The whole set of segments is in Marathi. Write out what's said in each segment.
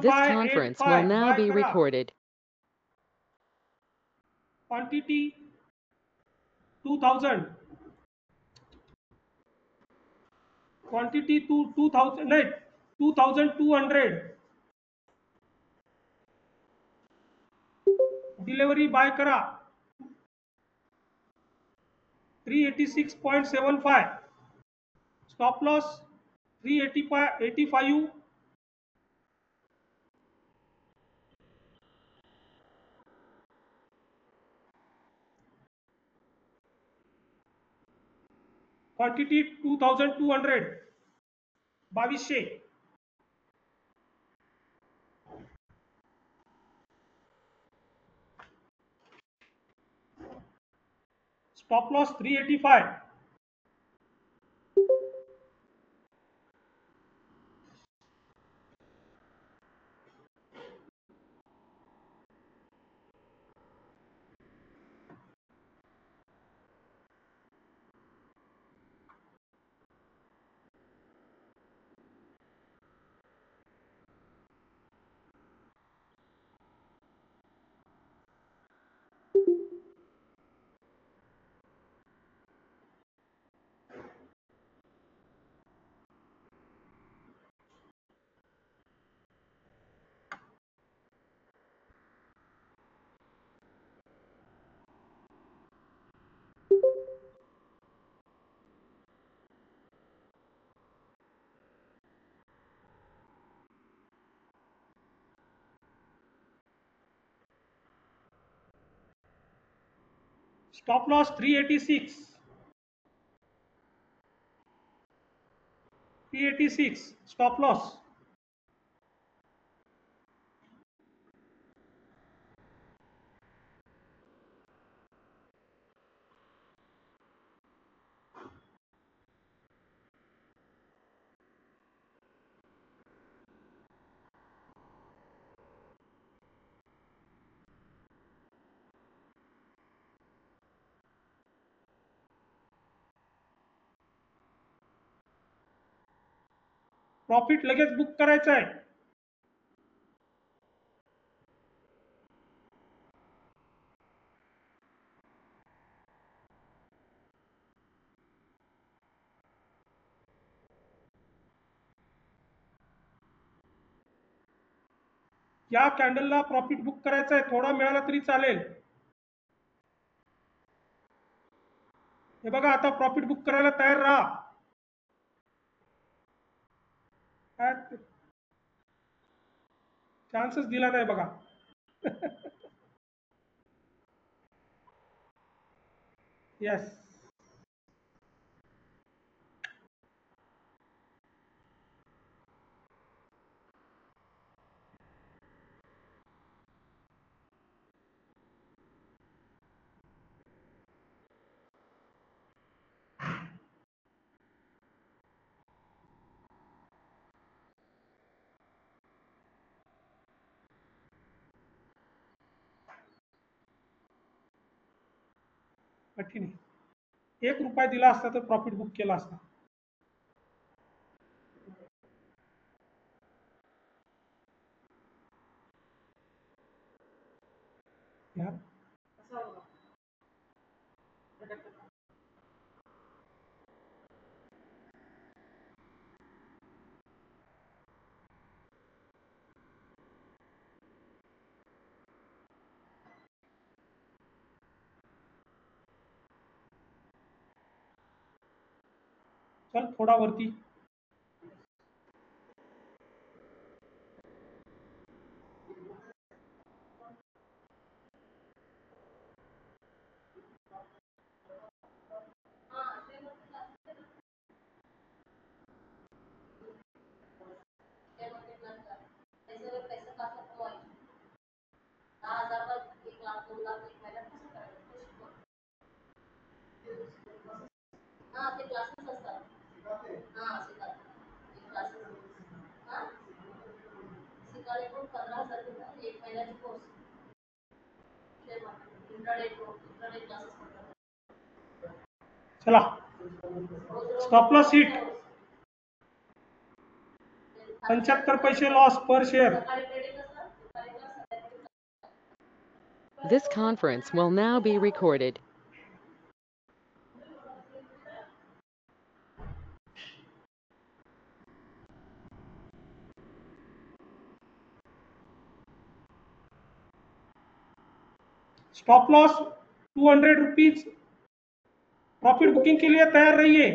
This conference will now be recorded. Quantity 2000. Quantity to 2000 नाही 2200. डिलिव्हरी बाय करा 386.75. Stop loss 385. Quantity 2200. 2200. Stop loss 385. Stop loss 386. 386. Stop loss. Profit लगेच बुक करायचं आहे. या कॅन्डलला प्रॉफिट बुक करायचं आहे. थोडा मिळाला तरी चालेल. हे बघा आता प्रॉफिट बुक करायला तयार राहा. चान्सच दिला नाही बघा. येस. कठीण आहे. 1 रुपया दिला असता तर प्रॉफिट बुक केला असता. चल थोडा वरती. चला स्टॉप लॉस हिट. 75 पैसे लॉस पर share. This conference will now be recorded. Stop loss 200 rupees. Profit booking के लिए तैयार रहिए.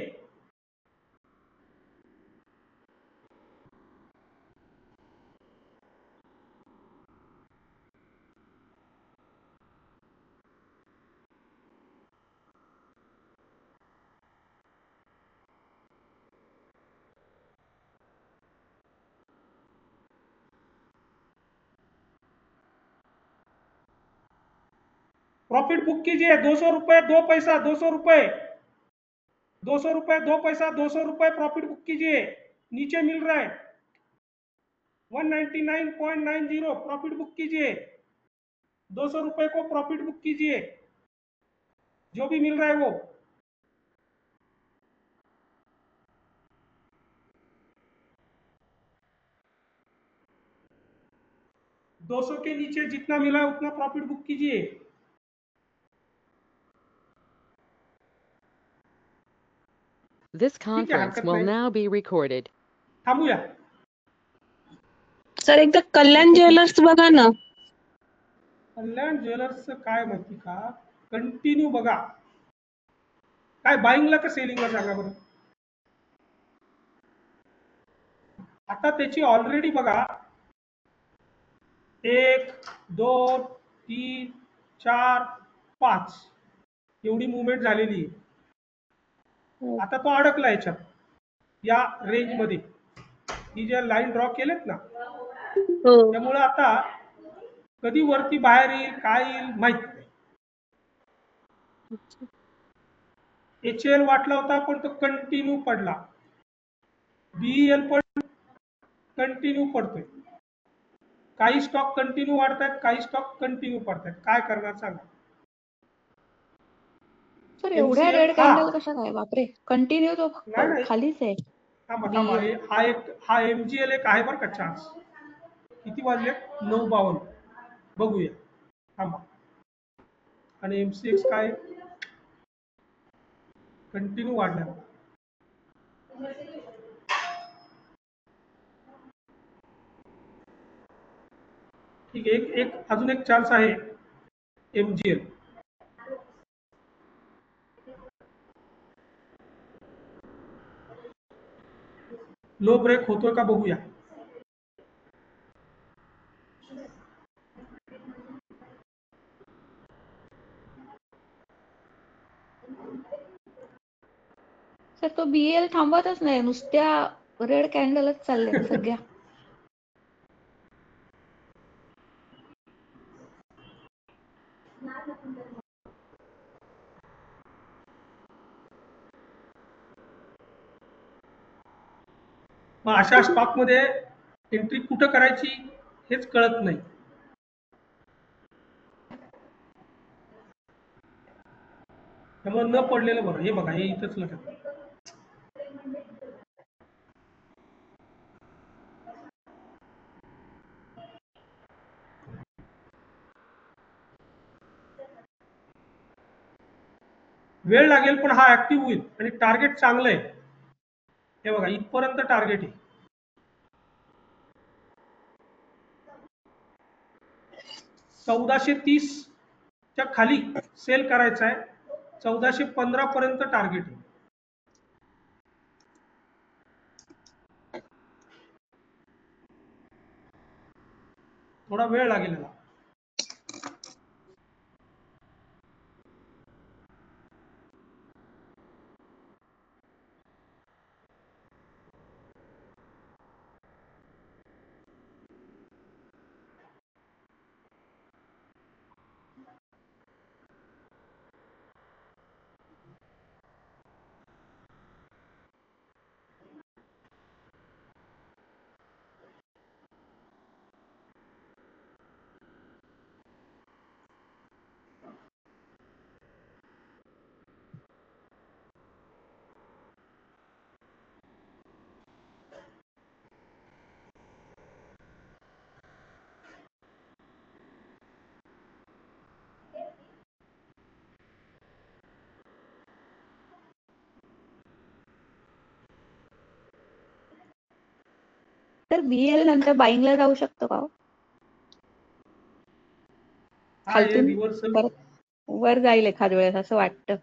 प्रॉफिट बुक कीजिए. 200 रुपए 2 पैसा, 200 रुपए, 200 रुपए 2 पैसा, 200 रुपए प्रॉफिट बुक कीजिए. नीचे मिल रहा है 199.90. प्रॉफिट बुक कीजिए. 200 रुपए को प्रॉफिट बुक कीजिए, जो भी मिल रहा है वो. दो सौ के नीचे जितना मिला है उतना प्रॉफिट बुक कीजिए. This ठीक है, conference हरकत will नाही. now be recorded. थांबूया. सर एकदा कल्याण ज्वेलर्स बघा ना. कल्याण ज्वेलर्सचं काय माहिती का, कंटिन्यू बघा. काय बाईंगला का सेलिंगला सांगा बरं. आता त्याची ऑलरेडी बघा 1 2 3 4 5 एवढी मुवमेंट झालेली आहे. आता तो अडकला याच्यात, या रेंज मध्ये. ही ज्या लाईन ड्रॉ केलेत ना, हो. त्यामुळे आता कधी वरती बाहेर येईल काय येईल माहित नाही. HL वाटला होता पण तो कंटिन्यू पडला. BEL पण कंटिन्यू पडतोय. काही स्टॉक कंटिन्यू वाढतात, काही स्टॉक कंटिन्यू पडतात. काय करणार सांगा. सर एवढ्या MCL रेड हा कॅन्डल कशा काय? बापरे, कंटिन्यू तो नाही नाही, खालीच आहे. थांबा थांबा. हा MGL एक आहे बरं का चान्स. किती वाजले? 9:52. बघूया, थांबा. आणि MCX काय कंटिन्यू वाढणार. ठीक आहे, एक अजून एक चान्स आहे MGL. लो ब्रेक होतोय का बघूया. सर तो BL थांबतच नाही, नुसत्या रेड कॅन्डलच चालल्यात सगळ्या. मग अशा स्टॉक मध्ये एंट्री कुठं करायची हेच कळत नाही. त्यामुळे न पडलेलं बरं. हे बघा, हे इथंच लक्षात. वेळ लागेल पण हा ऍक्टिव्ह होईल आणि टार्गेट चांगलं आहे. हे बघा, इथपर्यंत टार्गेट आहे. 1430 च्या खाली सेल करायचा आहे. 1415 पर्यंत टार्गेट आहे. थोडा वेळ लागेल याला. तर बीएल नंतर बाईंगला जाऊ शकतो का हो? हा हे खालतून रिव्हर्सल परत वर जाईल एखाद वेळेस असं वाटतं.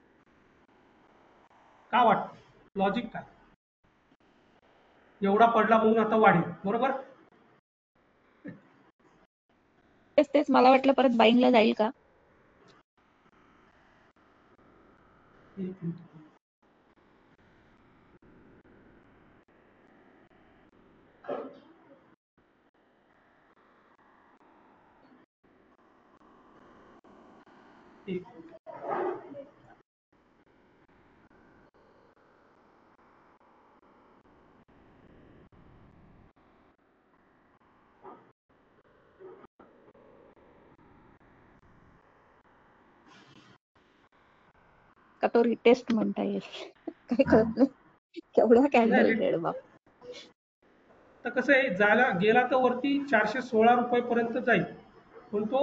का वाटतं? लॉजिक काय? एवढा पडला म्हणून आता वाढेल, बरोबर? तेच तेच मला वाटलं परत बाईंगला जाईल का. एक मिनिट. एक मिनिट. का तो रिटेस्ट म्हणता येईल. काय कळत नाही केवढा कॅन्डल नाही, रेड बाप. तर कसं आहे, जायला गेला तर वरती 416 रुपये पर्यंत जाईल, पण तो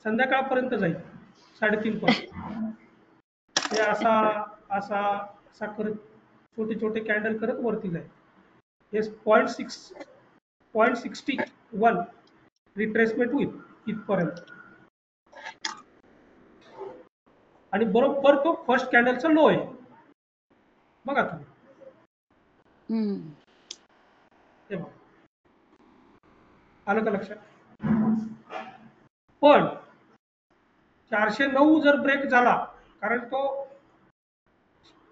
संध्याकाळपर्यंत जाईल 3:30 पर्यंत. हे असा असा असा करत छोटे छोटे कॅन्डल करत वरती जाईल. हे 0.61 रिट्रेसमेंट होईल इथपर्यंत, आणि बरोबर तो फर्स्ट कॅन्डलचा लो आहे बघा तुम्ही. हम्म. हे बघा, आलं का लक्षात? पण 409 जर ब्रेक झाला, कारण तो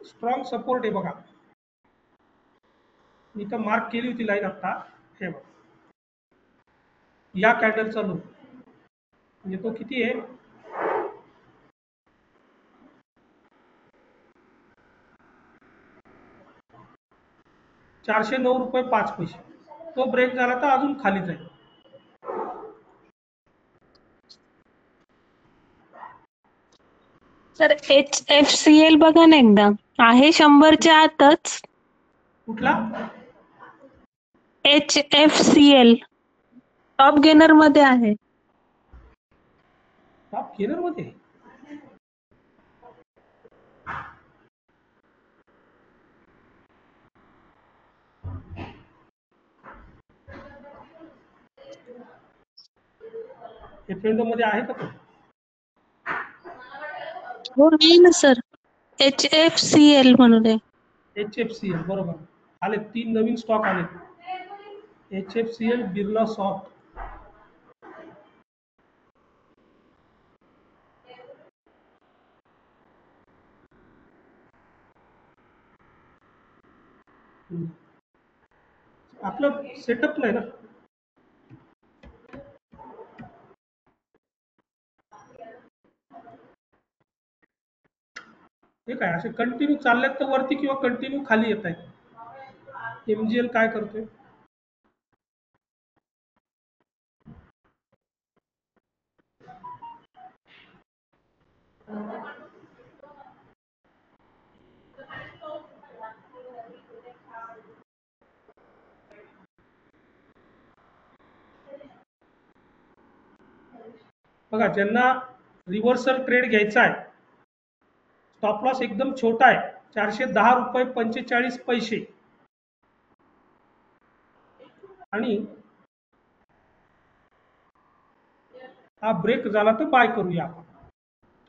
स्ट्रॉंग सपोर्ट आहे बघा, मी तर मार्क केली होती लाईन आता. हे बघा, या कॅन्डलचा लो म्हणजे तो किती आहे, 409.05 रुपये. तो ब्रेक झाला तर अजून खाली जाईल. सर HFCL बघा ना एकदा, आहे 100च्या आतच. कुठला? HFCL टॉप गेनर मध्ये आहे. टॉप गेनर मध्ये? हे ट्रेंड मध्ये आहे का तो? हो आहे ना सर, HFCL म्हणून आहे. HFCL बरोबर आले, 3 नवीन स्टॉक आले. HFCL, Birla soft. आपलं सेटअप नाही ना. हे काय असे कंटिन्यू चाललेत तर वरती किंवा कंटिन्यू खाली येत आहेत. MGL काय करतोय? बघा, ज्यांना रिव्हर्सल ट्रेड घ्यायचा आहे, स्टॉप लॉस एकदम छोटा आहे, 410.45 रुपये, आणि हा ब्रेक झाला तर बाय करूया आपण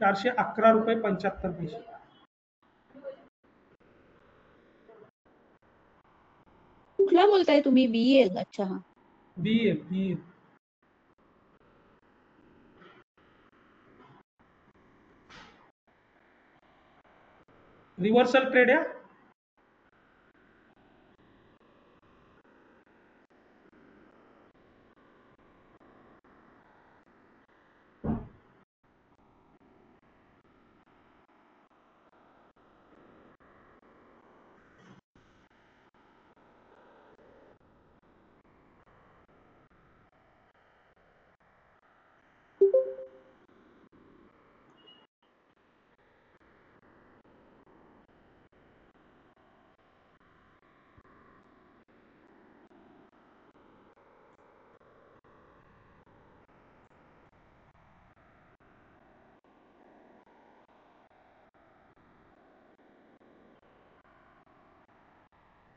411.75 रुपये. कुठला बोलताय तुम्ही? बीएल? अच्छा. बीएल रिव्हर्सल ट्रेड आहे.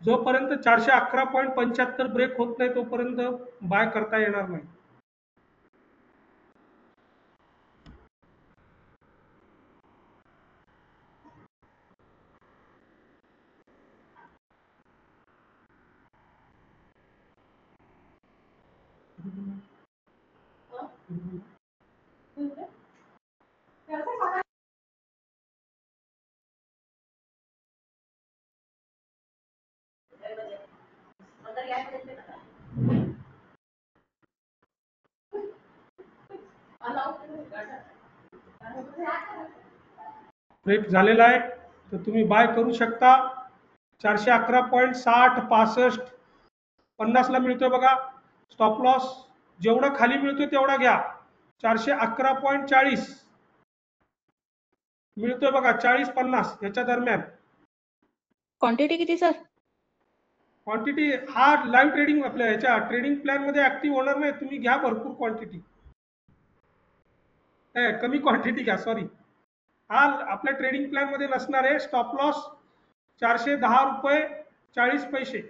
जोपर्यंत 411.75 ब्रेक होत नाही तोपर्यंत बाय करता येणार नाही. ब्रेक झालेला आहे तर तुम्ही बाय करू शकता. 411.60 65 50ला मिळतोय बघा. स्टॉप लॉस जेवढं खाली मिळतोय तेवढा घ्या. 411.40 मिळतोय बघा, 40-50 याच्या दरम्यान. क्वांटिटी किती सर? क्वांटिटी हा लाईव्ह ट्रेडिंग आपल्या ह्याच्या ट्रेडिंग प्लॅन मध्ये ऍक्टिव्ह होणार नाही. तुम्ही घ्या भरपूर क्वांटिटी, कमी क्वांटिटी घ्या, सॉरी. हा आपल्या ट्रेडिंग प्लॅन मध्ये नसणार आहे. स्टॉप लॉस 410 रुपये 40 पैसे.